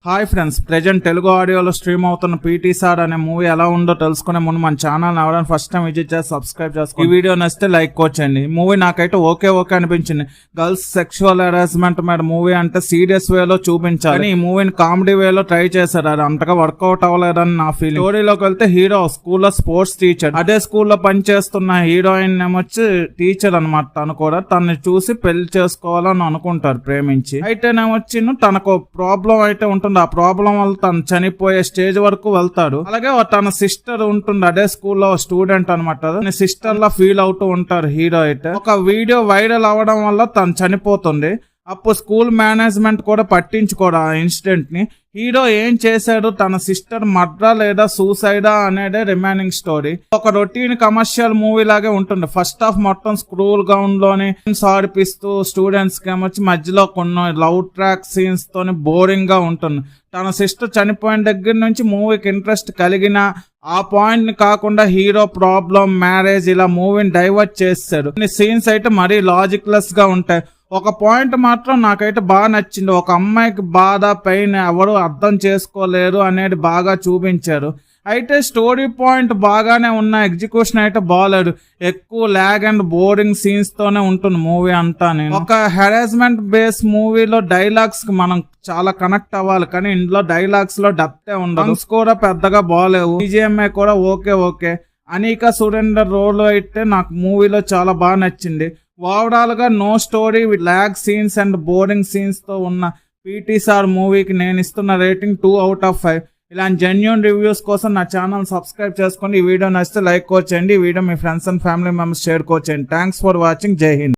Hi friends, present Telugu ఆడియోలో stream అవుతున్న PT sir అనే మూవీ ఎలా ఉందో తెలుసుకునే ముందు మన ఛానల్ ఎవరైనా ఫస్ట్ టైం విజిట్ చేసి సబ్స్క్రైబ్ చేసుకోండి. ఈ వీడియో నచ్చితే లైక్ కోచండి. మూవీ నాకైతే ఓకే అనిపించింది. గర్ల్స్ సెక్షువల్ హెరాస్మెంట్ మీద మూవీ అంటే సీరియస్ వేలో చూపించాలి. ఈ మూవీని కామెడీ వేలో ట్రై చేశారు, అది అంతగా వర్కౌట్ అవ్వలేదని నా ఫీలింగ్. స్టోరీలోకి వెళ్తే హీరో స్కూల్లో స్పోర్ట్స్ టీచర్, అదే స్కూల్లో పనిచేస్తున్న హీరోయిన్ ఏమొచ్చి టీచర్ అనమాట. తను కూడా తనని చూసి పెళ్లి చేసుకోవాలని అనుకుంటారు ప్రేమించి. అయితేనేమొచ్చి తనకు ప్రాబ్లం అయితే ఉంటుంది. ఆ ప్రాబ్లం వల్ల తను చనిపోయే స్టేజ్ వరకు వెళ్తాడు. అలాగే తన సిస్టర్ ఉంటుంది, అదే స్కూల్లో స్టూడెంట్ అనమాట. సిస్టర్ లా ఫీల్ అవుతూ ఉంటారు హీరో అయితే. ఒక వీడియో వైరల్ అవ్వడం వల్ల తను చనిపోతుంది. అప్పుడు స్కూల్ మేనేజ్మెంట్ కూడా పట్టించుకోడు ఆ ఇన్సిడెంట్ ని. హీరో ఏం చేశాడు, తన సిస్టర్ మర్డరా లేదా సూసైడా అనేదే రిమైనింగ్ స్టోరీ. ఒక రొటీన్ కమర్షియల్ మూవీ లాగే ఉంటుంది. ఫస్ట్ హాఫ్ మొత్తం స్కూల్ గ్రౌండ్ లోని ఆడిపిస్తూ స్టూడెంట్స్ కి ఏమొచ్చి మధ్యలో కొన్ని లవ్ ట్రాక్ సీన్స్ తోని బోరింగ్ గా ఉంటుంది. తన సిస్టర్ చనిపోయిన దగ్గర నుంచి మూవీకి ఇంట్రెస్ట్ కలిగిన ఆ పాయింట్ ని కాకుండా హీరో ప్రాబ్లం, మ్యారేజ్ ఇలా మూవీని డైవర్ట్ చేశాడు. కొన్ని సీన్స్ అయితే మరీ లాజిక్ లెస్ గా ఉంటాయి. ఒక పాయింట్ మాత్రం నాకైతే బాగా నచ్చింది. ఒక అమ్మాయికి బాధ, పెయిన్ ఎవరు అర్థం చేసుకోలేరు అనేది బాగా చూపించారు. అయితే స్టోరీ పాయింట్ బాగానే ఉన్న, ఎగ్జిక్యూషన్ అయితే బాగాలేదు. ఎక్కువ ల్యాగ్ అండ్ బోరింగ్ సీన్స్ తోనే ఉంటుంది మూవీ అంతా. ఒక హెరాస్మెంట్ బేస్ మూవీలో డైలాగ్స్ కి మనం చాలా కనెక్ట్ అవ్వాలి, కానీ ఇందులో డైలాగ్స్ లో డెప్తే ఉండదు. కూడా పెద్దగా బాగాలేవు. BGMI కూడా ఓకే. అనీకా సురేందర్ రోల్ అయితే నాకు మూవీలో చాలా బాగా నచ్చింది. ఓవరాల్ గా no story with lag scenes and boring scenes తో ఉన్న పీటీ సార్ మూవీకి నేను ఇస్తున్న రేటింగ్ 2/5. ఇలాంటి జెన్యూన్ రివ్యూస్ కోసం నా ఛానల్ సబ్స్క్రైబ్ చేసుకోండి. ఈ వీడియో నచ్చితే లైక్ కోచండి. ఈ వీడియో మీ friends and family members share కోచండి. Thanks for watching. Jai Hind.